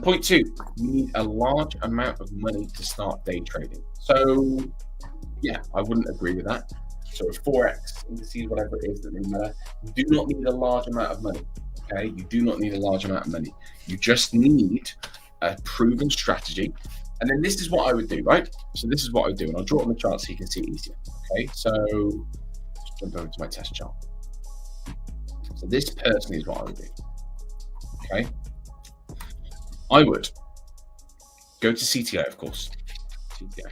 Point 2, you need a large amount of money to start day trading. So yeah, I wouldn't agree with that. So Forex, indices, whatever it is, that doesn't matter. You do not need a large amount of money. Okay, you do not need a large amount of money. You just need a proven strategy. And then this is what I would do, right? So this is what I would do, and I'll draw it on the chart so you can see it easier. Okay, so just jump over to my test chart. So this personally is what I would do. Okay, I would go to CTI, of course, CTI,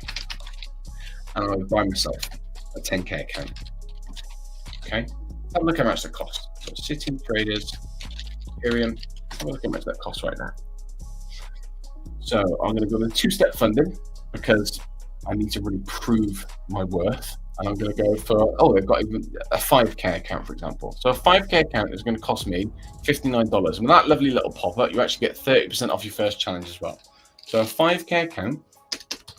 and I would buy myself a 10K account. Okay, have a look how much that costs. So City Traders, Imperium, have a look how much that costs right now. So I'm going to go with two-step funding because I need to really prove my worth. And I'm going to go for, oh, they've got even a 5K account, for example. So a 5K account is going to cost me $59. And with that lovely little pop-up, you actually get 30% off your first challenge as well. So a 5K account,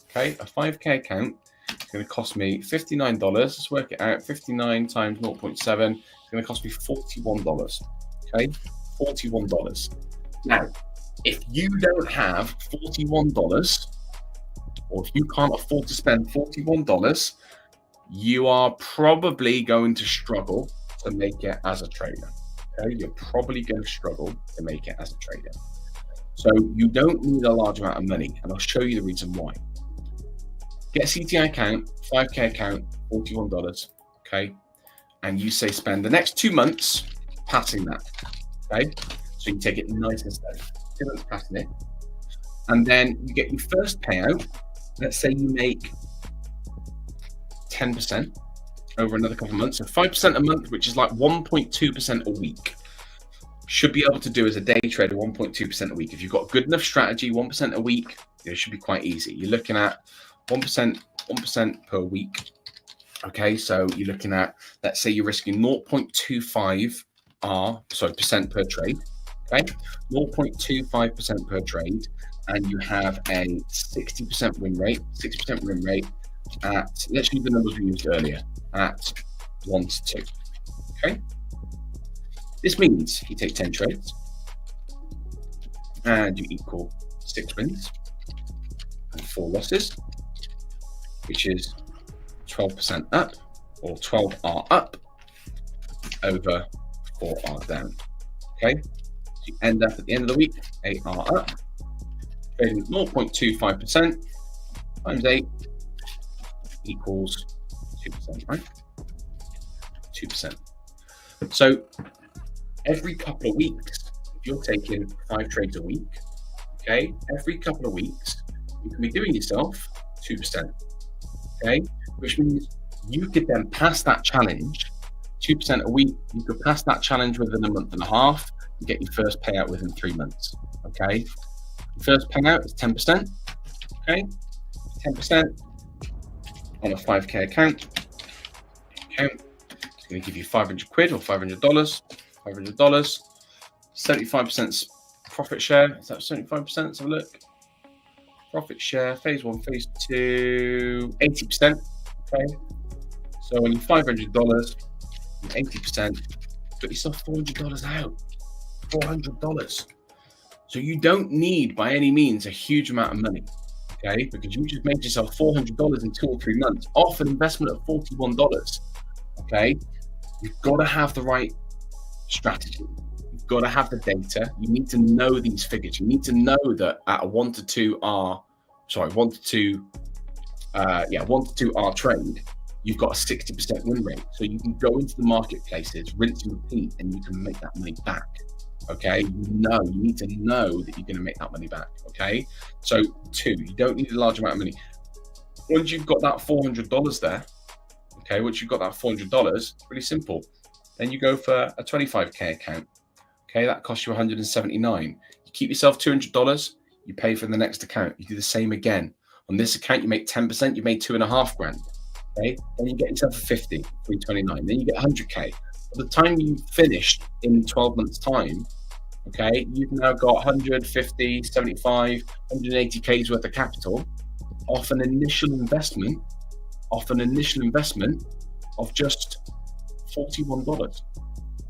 okay, a 5K account is going to cost me $59. Let's work it out. 59 times 0.7 is going to cost me $41. Okay, $41. Now, if you don't have $41, or if you can't afford to spend $41, you are probably going to struggle to make it as a trader. Okay, you're probably going to struggle to make it as a trader. So you don't need a large amount of money, and I'll show you the reason why. Get a CTI account, 5K account, $41. Okay, and you say spend the next 2 months passing that. Okay, so you take it nice and steady. 2 months passing it, and then you get your first payout. Let's say you make 10% over another couple of months, so 5% a month, which is like 1.2% a week. Should be able to do as a day trader 1.2% a week. If you've got a good enough strategy, 1% a week, it should be quite easy. You're looking at 1% per week. Okay, so you're looking at, let's say you're risking 0.25 percent per trade. Okay, 0.25% per trade, and you have a 60% win rate. 60% win rate at, let's use the numbers we used earlier, at 1 to 2. Okay, this means you take 10 trades and you equal 6 wins and 4 losses, which is 12% up, or 12R up over 4R down. Okay, so you end up at the end of the week 8R up, trading 0.25% times 8 equals 2%, right? 2%. So every couple of weeks, if you're taking 5 trades a week, okay, every couple of weeks, you can be doing yourself 2%, okay, which means you could then pass that challenge, 2% a week, you could pass that challenge within a month and a half and get your first payout within 3 months, okay? Your first payout is 10%, okay? 10% on a 5K account. Okay, it's going to give you 500 quid or $500, $500, 75% profit share. Is that 75%? Let's have a look. Profit share, phase 1, phase 2, 80%. Okay, so when you're $500, 80%, put yourself $400 out. $400. So you don't need by any means a huge amount of money. Okay, because you just made yourself $400 in 2 or 3 months off an investment of $41. Okay, you've got to have the right strategy. You've got to have the data. You need to know these figures. You need to know that at a 1 to 2 R trade, you've got a 60% win rate. So you can go into the marketplaces, rinse and repeat, and you can make that money back. Okay, you need to know that you're going to make that money back. Okay, so 2, you don't need a large amount of money. Once you've got that $400 there, okay, once you've got that $400, really simple. Then you go for a 25K account. Okay, that costs you $179. You keep yourself $200. You pay for the next account. You do the same again. On this account, you make 10%. You made $2.5 grand. Okay, then you get yourself a 50, $329. Then you get 100K. By the time you finished in 12 months' time, okay, you've now got 150, 75, 180K's worth of capital off an initial investment of just $41.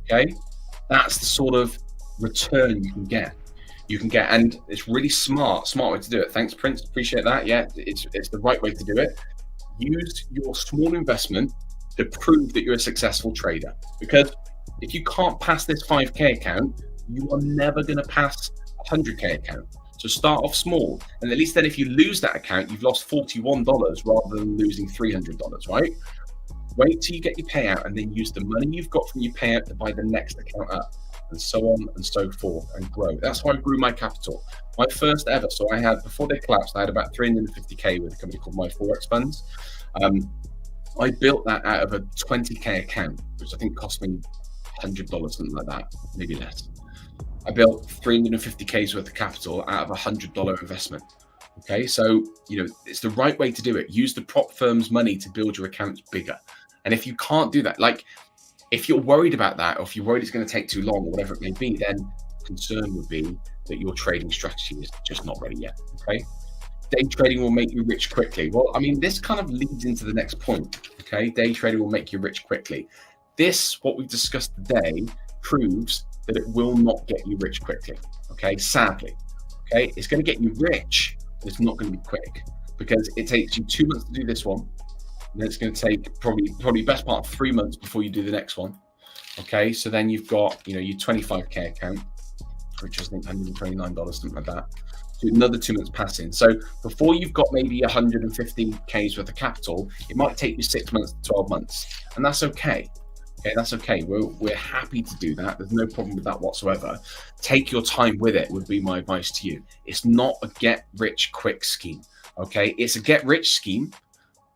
Okay, that's the sort of return you can get. And it's really smart way to do it. Thanks, Prince. Appreciate that. Yeah, it's the right way to do it. Use your small investment to prove that you're a successful trader. Because if you can't pass this 5K account, you are never going to pass a 100K account. So start off small. And at least then if you lose that account, you've lost $41 rather than losing $300, right? Wait till you get your payout and then use the money you've got from your payout to buy the next account up, and so on and so forth, and grow. That's how I grew my capital. My first ever, so I had, before they collapsed, I had about 350K with a company called My Forex Funds. I built that out of a 20K account, which I think cost me $100, something like that, maybe less. I built 350K's worth of capital out of a $100 investment. Okay, so, it's the right way to do it. Use the prop firm's money to build your accounts bigger. And if you can't do that, like if you're worried about that, or if you're worried it's going to take too long, or whatever it may be, then concern would be that your trading strategy is just not ready yet. Okay, day trading will make you rich quickly. Well, I mean, this kind of leads into the next point. Okay, day trading will make you rich quickly. This, what we've discussed today, proves that it will not get you rich quickly. Okay, sadly. Okay, it's going to get you rich, but it's not going to be quick, because it takes you 2 months to do this one. And then it's going to take probably best part of 3 months before you do the next one. Okay, so then you've got your 25K account, which is I think $129, something like that. So another 2 months passing. So before you've got maybe 150K's worth of capital, it might take you 6 months to 12 months, and that's okay. Okay, that's okay. We're happy to do that. There's no problem with that whatsoever. Take your time with it would be my advice to you. It's not a get rich quick scheme. Okay, it's a get rich scheme,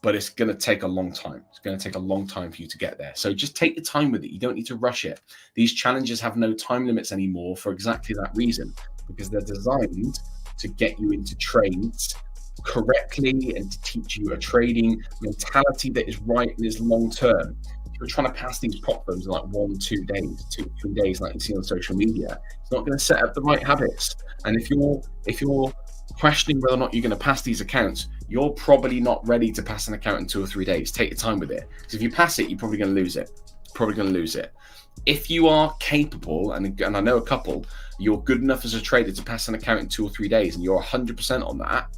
but it's going to take a long time. It's going to take a long time for you to get there. So just take your time with it. You don't need to rush it. These challenges have no time limits anymore for exactly that reason, because they're designed to get you into trades correctly and to teach you a trading mentality that is right and is long term. If you're trying to pass these prop firms in like 1, 2 days, 2, 3 days, like you see on social media, it's not going to set up the right habits. And if you're questioning whether or not you're going to pass these accounts, you're probably not ready to pass an account in 2 or 3 days. Take your time with it. Because if you pass it, you're probably going to lose it. If you are capable, and I know a couple, you're good enough as a trader to pass an account in 2 or 3 days, and you're 100% on that,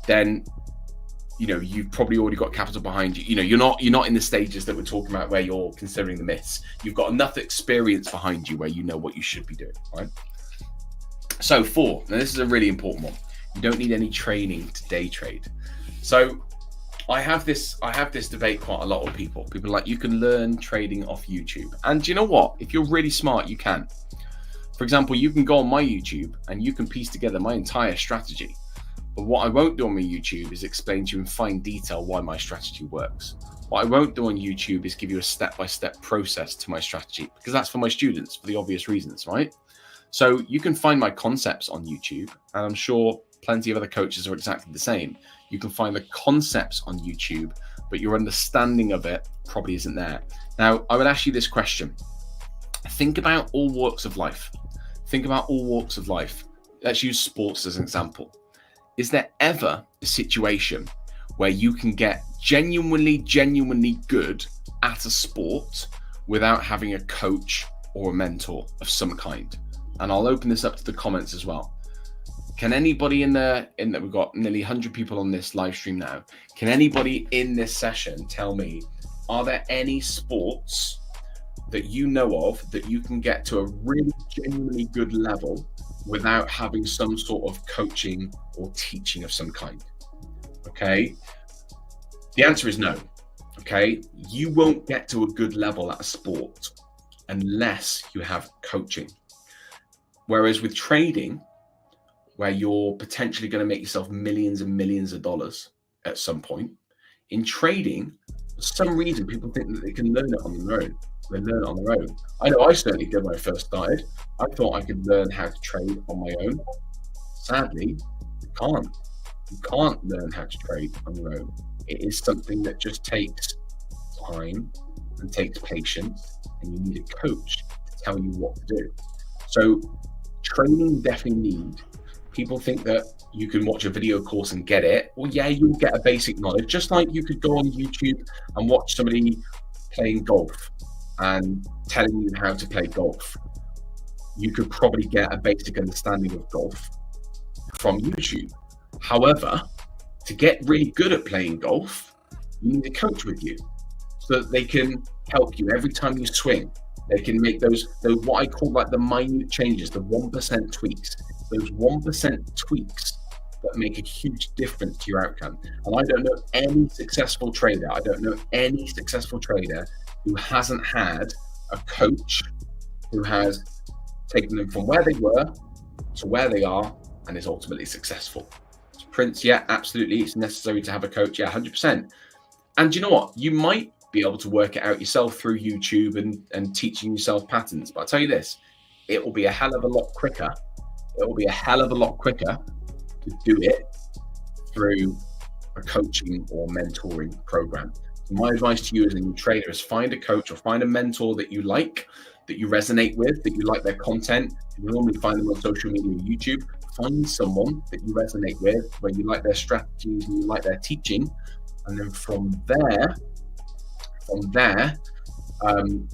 then you've probably already got capital behind you. You're not in the stages that we're talking about where you're considering the myths. You've got enough experience behind you where you know what you should be doing, right? So 4, now this is a really important one. You don't need any training to day trade. So I have this debate quite a lot with people. People are like, you can learn trading off YouTube. And do you know what? If you're really smart, you can. For example, you can go on my YouTube and you can piece together my entire strategy. But what I won't do on my YouTube is explain to you in fine detail why my strategy works. What I won't do on YouTube is give you a step-by-step process to my strategy, because that's for my students for the obvious reasons, right? So you can find my concepts on YouTube, and I'm sure plenty of other coaches are exactly the same. You can find the concepts on YouTube, but your understanding of it probably isn't there. Now, I would ask you this question. Think about all walks of life. Let's use sports as an example. Is there ever a situation where you can get genuinely good at a sport without having a coach or a mentor of some kind? And I'll open this up to the comments as well. Can anybody in that we've got nearly 100 people on this live stream now. Can anybody in this session tell me, are there any sports that you know of that you can get to a really genuinely good level without having some sort of coaching or teaching of some kind? Okay. The answer is no. Okay. You won't get to a good level at a sport unless you have coaching. Whereas with trading, where you're potentially going to make yourself millions and millions of dollars at some point, in trading, for some reason, people think that they can learn it on their own. They learn it on their own. I know I certainly did when I first started. I thought I could learn how to trade on my own. Sadly, you can't. You can't learn how to trade on your own. It is something that just takes time and takes patience, and you need a coach to tell you what to do. So training definitely need. People think that you can watch a video course and get it. Well, yeah, you'll get a basic knowledge, just like you could go on YouTube and watch somebody playing golf and telling you how to play golf. You could probably get a basic understanding of golf from YouTube. However, to get really good at playing golf, you need a coach with you. so that they can help you every time you swing. They can make those what I call like the minute changes, the 1% tweaks, those 1% tweaks that make a huge difference to your outcome. And I don't know any successful trader. Who hasn't had a coach who has taken them from where they were to where they are and is ultimately successful. So Prince, yeah, absolutely. It's necessary to have a coach. Yeah, 100%. And you know what? You might be able to work it out yourself through YouTube and teaching yourself patterns. But I'll tell you this, it will be a hell of a lot quicker. It will be a hell of a lot quicker to do it through a coaching or mentoring program. So my advice to you as a new trader is find a coach or find a mentor that you like, that you resonate with, that you like their content. You normally find them on social media or YouTube. Find someone that you resonate with, where you like their strategies and you like their teaching. And then from there,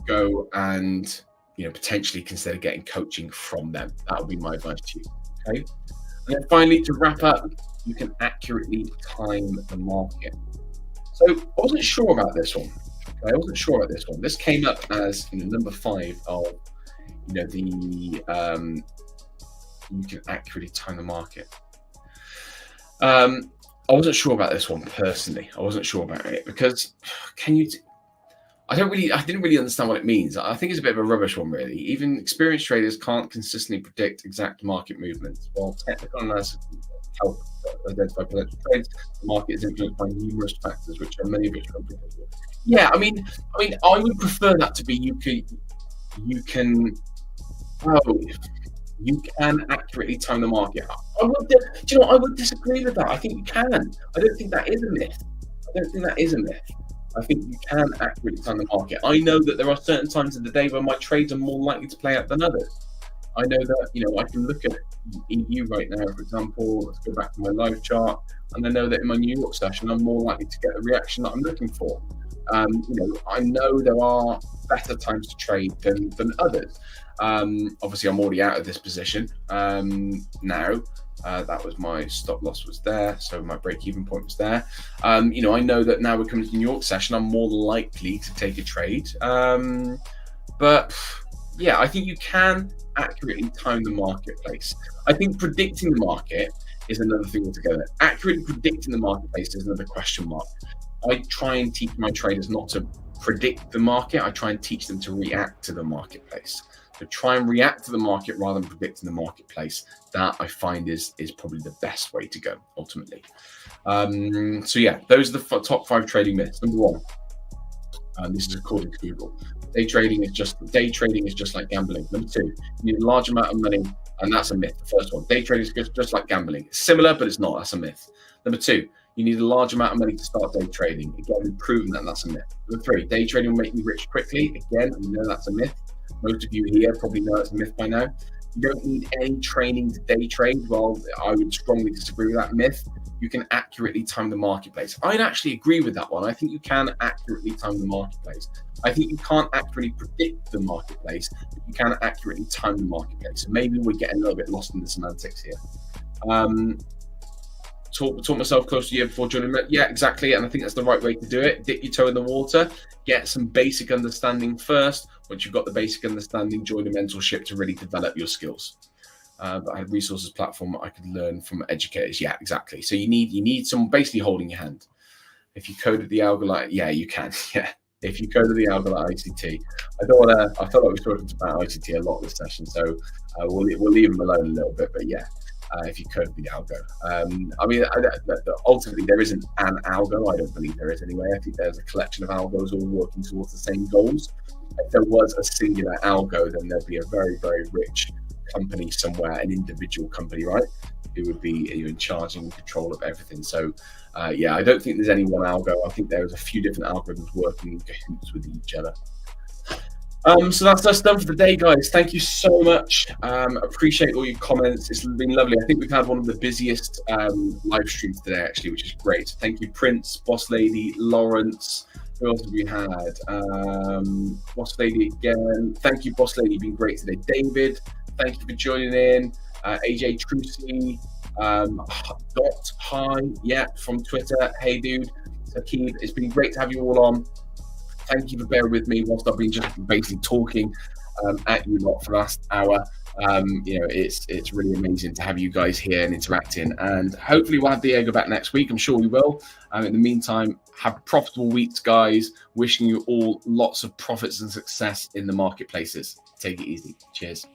go and potentially consider getting coaching from them. That would be my advice to you. Okay. And then finally, to wrap up, you can accurately time the market. So I wasn't sure about this one. This came up as number 5 of you can accurately time the market. I wasn't sure about this one personally. I wasn't sure about it because I didn't really understand what it means. I think it's a bit of a rubbish one, really. Even experienced traders can't consistently predict exact market movements. While technical analysis help identify potential trades, the market is influenced by numerous factors, which are many of which are unpredictable. Yeah, I mean, I would prefer that to be you can accurately time the market. I would disagree with that. I think you can. I don't think that is a myth. I think you can accurately time the market. I know that there are certain times of the day where my trades are more likely to play out than others. I know that, I can look at EU right now, for example. Let's go back to my live chart. And I know that in my New York session, I'm more likely to get the reaction that I'm looking for. I know there are better times to trade than others. Obviously, I'm already out of this position now. That was my stop loss was there, so my break-even point was there. I know that now we're coming to the New York session, I'm more likely to take a trade. But yeah, I think you can accurately time the marketplace. I think predicting the market is another thing altogether. Accurately predicting the marketplace is another question mark. I try and teach my traders not to predict the market. I try and teach them to react to the marketplace. So try and react to the market rather than predicting the marketplace. That I find is probably the best way to go ultimately. So yeah, those are the top 5 trading myths. Number 1, this is according to Google. Day trading is just like gambling. Number 2, you need a large amount of money, and that's a myth. The first one, day trading is just like gambling. It's similar, but it's not. That's a myth. Number 2, you need a large amount of money to start day trading. Again, we've proven that that's a myth. Number 3, day trading will make you rich quickly. Again, we know that's a myth. Most of you here probably know it's a myth by now. You don't need any training to day trade. Well, I would strongly disagree with that myth. You can accurately time the marketplace. I'd actually agree with that one. I think you can accurately time the marketplace. I think you can't accurately predict the marketplace, but you can accurately time the marketplace. So maybe we're getting a little bit lost in the semantics here. Taught myself close to a year before joining. Yeah, exactly. And I think that's the right way to do it. Dip your toe in the water, get some basic understanding first. Once you've got the basic understanding, join a mentorship to really develop your skills. But I had resources platform I could learn from educators. Yeah, exactly. So you need someone basically holding your hand. If you coded the algo like, yeah, you can. Yeah. If you coded the algo like ICT, I felt like we're talking about ICT a lot this session. So we'll leave them alone a little bit, but yeah. If you code the algo. Ultimately, there isn't an algo. I don't believe there is anyway. I think there's a collection of algos all working towards the same goals. If there was a singular algo, then there'd be a very, very rich company somewhere, an individual company, right? Who would be in charge and control of everything. So, yeah, I don't think there's any one algo. I think there's a few different algorithms working in cahoots with each other. So that's us done for the day, guys. Thank you so much. Appreciate all your comments. It's been lovely. I think we've had one of the busiest live streams today, actually, which is great. Thank you, Prince, Boss Lady, Lawrence. Who else have we had? Boss Lady again. Thank you, Boss Lady. You've been great today. David, thank you for joining in. AJ Trucy, Dot Hi, yeah, from Twitter. Hey, dude. Akib, it's been great to have you all on. thank you for bearing with me whilst I've been just basically talking at you lot for the last hour. It's really amazing to have you guys here and interacting, and hopefully we'll have Diego back next week. I'm sure we will. In the meantime, have profitable weeks, guys. Wishing you all lots of profits and success in the marketplaces. Take it easy. Cheers.